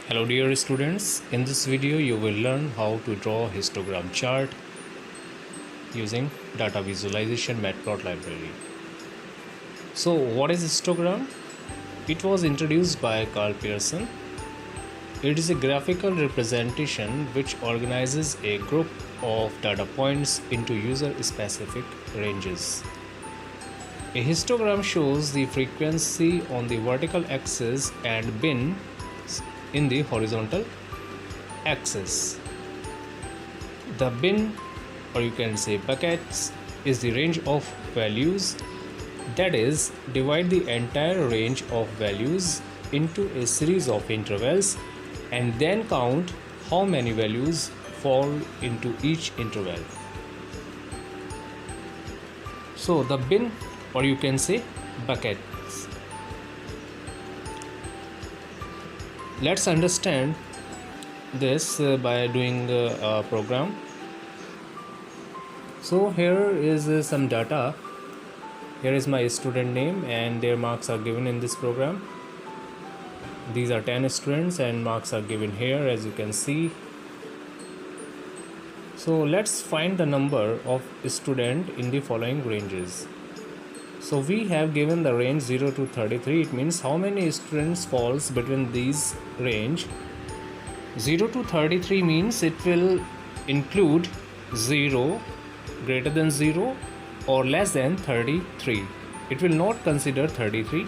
Hello dear students, in this video you will learn how to draw histogram chart using data visualization matplot library. So what is histogram? It was introduced by Carl Pearson. It is a graphical representation which organizes a group of data points into user specific ranges. A histogram shows the frequency on the vertical axis and bin in the horizontal axis. The bin, or you can say buckets, is the range of values, that is, divide the entire range of values into a series of intervals and then count how many values fall into each interval. So the bin, or you can say bucket. Let's understand this by doing a program. So here is some data. Here is my student name and their marks are given in this program. These are 10 students and marks are given here, as you can see. So let's find the number of student in the following ranges. So we have given the range 0 to 33. It means how many students falls between these range. 0 to 33 means it will include 0, greater than 0 or less than 33. It will not consider 33.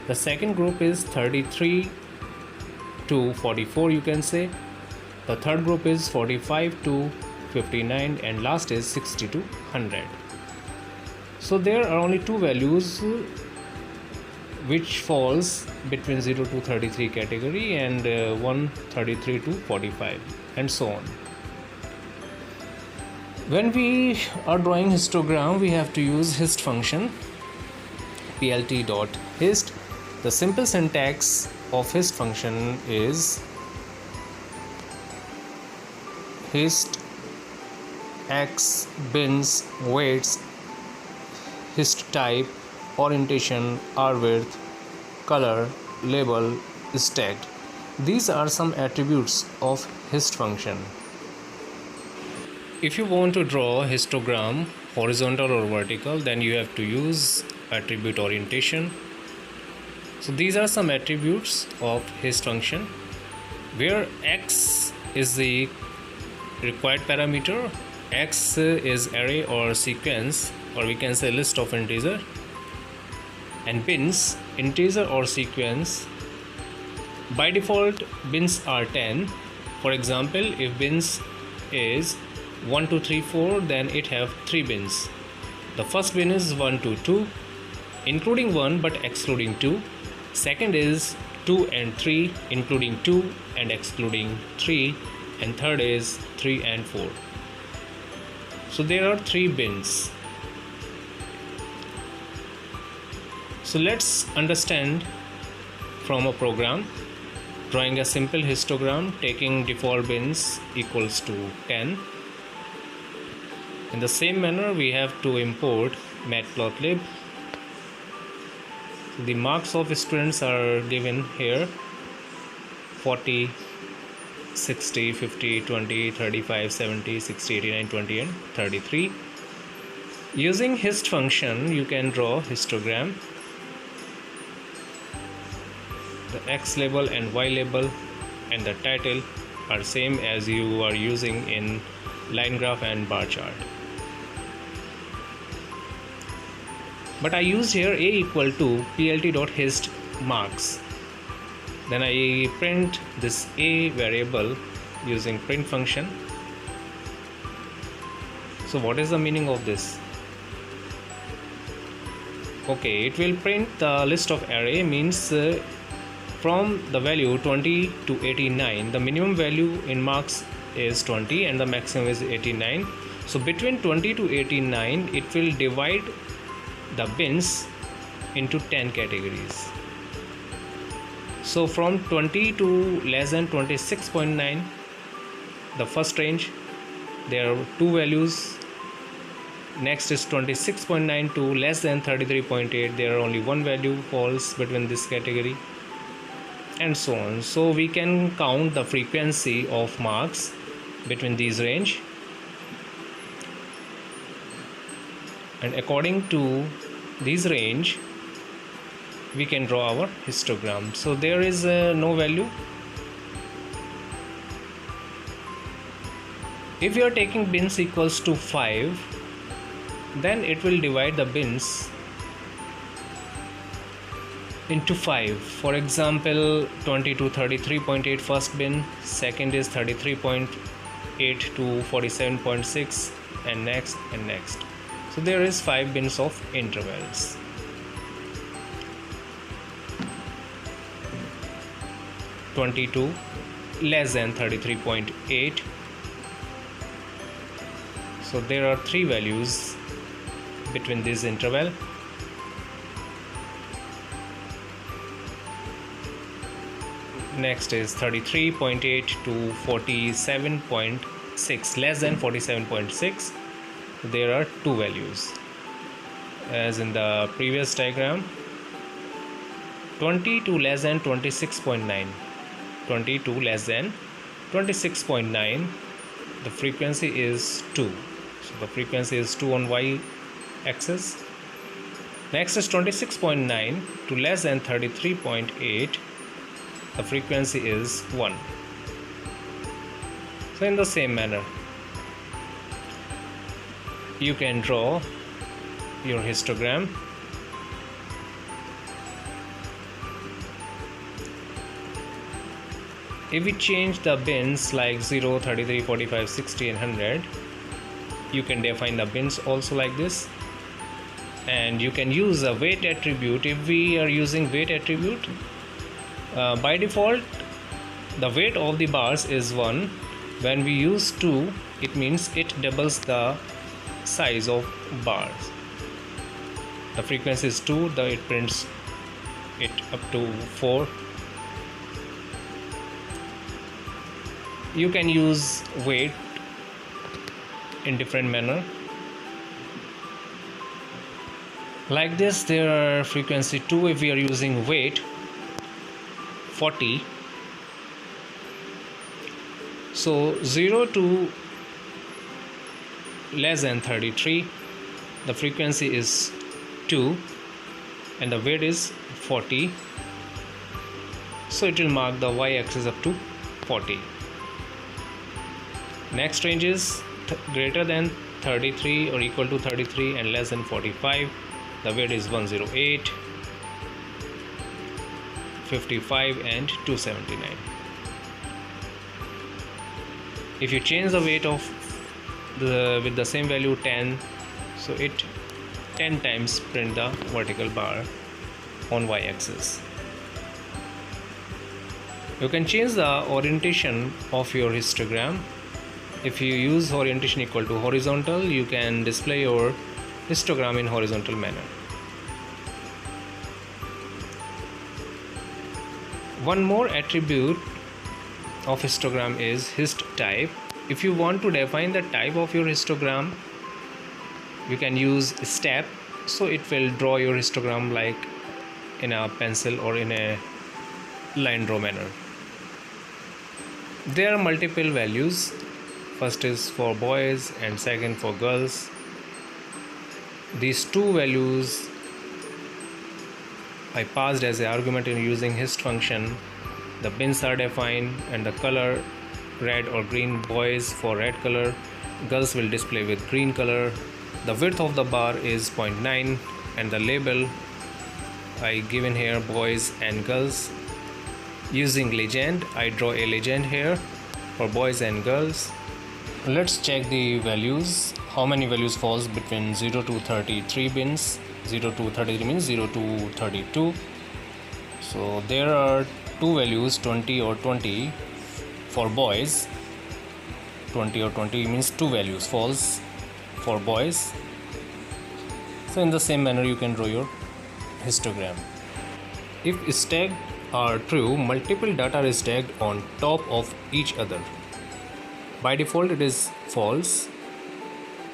The second group is 33 to 44, you can say. The third group is 45 to 59 and last is 60 to 100. So there are only two values which falls between 0 to 33 category and one 33 to 45 and so on. When we are drawing histogram, we have to use hist function, plt.hist. The simple syntax of hist function is hist x bins weights hist type orientation r width color label stacked. These are some attributes of hist function. If you want to draw a histogram horizontal or vertical, then you have to use attribute orientation. So these are some attributes of hist function, where x is the required parameter. X is array or sequence, or we can say list of integer, and bins integer or sequence. By default bins are 10. For example, if bins is 1 2 3 4, then it have 3 bins. The first bin is 1 2 2 including 1 but excluding 2. Second is 2 and 3 including 2 and excluding 3, and third is 3 and 4. So there are 3 bins. So let's understand from a program. Drawing a simple histogram taking default bins equals to 10. In the same manner, we have to import matplotlib. The marks of students are given here: 40, 60, 50, 20, 35, 70, 60, 89, 20 and 33. Using hist function, you can draw histogram. The x label and y label and the title are same as you are using in line graph and bar chart. But I used here a equal to plt.hist marks. Then I print this a variable using print function. So what is the meaning of this? Okay, it will print the list of array, means from the value 20 to 89, the minimum value in marks is 20 and the maximum is 89. So between 20 to 89, it will divide the bins into 10 categories. So from 20 to less than 26.9, the first range, there are two values. Next is 26.9 to less than 33.8, there are only one value falls between this category. and so on. So we can count the frequency of marks between these range, and according to this range we can draw our histogram. So there is no value. If you are taking bins equals to 5, then it will divide the bins into 5. For example, 20 to 33.8 first bin, second is 33.8 to 47.6, and next and next. So there is 5 bins of intervals. (22) less than 33.8. So there are 3 values between this interval. Next is 33.8 to 47.6, less than 47.6. There are 2 values as in the previous diagram. 20 to less than 26.9. 20 to less than 26.9, the frequency is 2. So the frequency is 2 on y axis. Next is 26.9 to less than 33.8, the frequency is 1. So in the same manner you can draw your histogram. If we change the bins like 0, 33, 45, 60 and 100, you can define the bins also like this. And you can use a weight attribute. If we are using weight attribute, by default the weight of the bars is 1. When we use 2, it means it doubles the size of bars. The frequency is 2, it prints it up to 4. You can use weight in different manner. Like this, there are frequency 2. If we are using weight 40, so 0 to less than 33, the frequency is 2 and the weight is 40. So it will mark the y-axis up to 40. Next range is greater than 33 or equal to 33 and less than 45. The weight is 108, 55 and 279. If you change the weight of with the same value 10, so it 10 times print the vertical bar on y-axis. You can change the orientation of your histogram. If you use orientation equal to horizontal, you can display your histogram in horizontal manner. One more attribute of histogram is hist type. If you want to define the type of your histogram, you can use step, so it will draw your histogram like in a pencil or in a line draw manner. There are multiple values. First is for boys and second for girls. These 2 values I passed as an argument in using hist function. The bins are defined and the color red or green, boys for red color, girls will display with green color. The width of the bar is 0.9 and the label I given here boys and girls. Using legend, I draw a legend here for boys and girls. Let's check the values. How many values falls between 0 to 33 bins? 0 to 33 means 0 to 32. So there are 2 values, 20 or 20 for boys. 20 or 20 means 2 values falls for boys. So in the same manner you can draw your histogram. If stacked are true, multiple data is stacked on top of each other. By default it is false,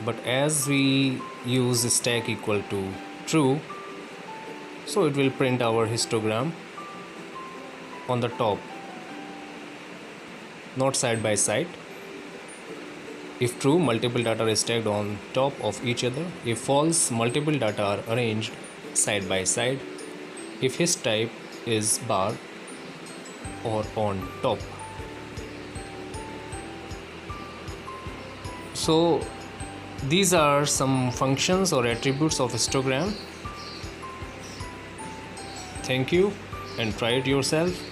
but as we use stack equal to true, so it will print our histogram on the top, not side by side. If true, multiple data are stacked on top of each other. If false, multiple data are arranged side by side. If his type is bar or on top. So these are some functions or attributes of histogram. Thank you and try it yourself.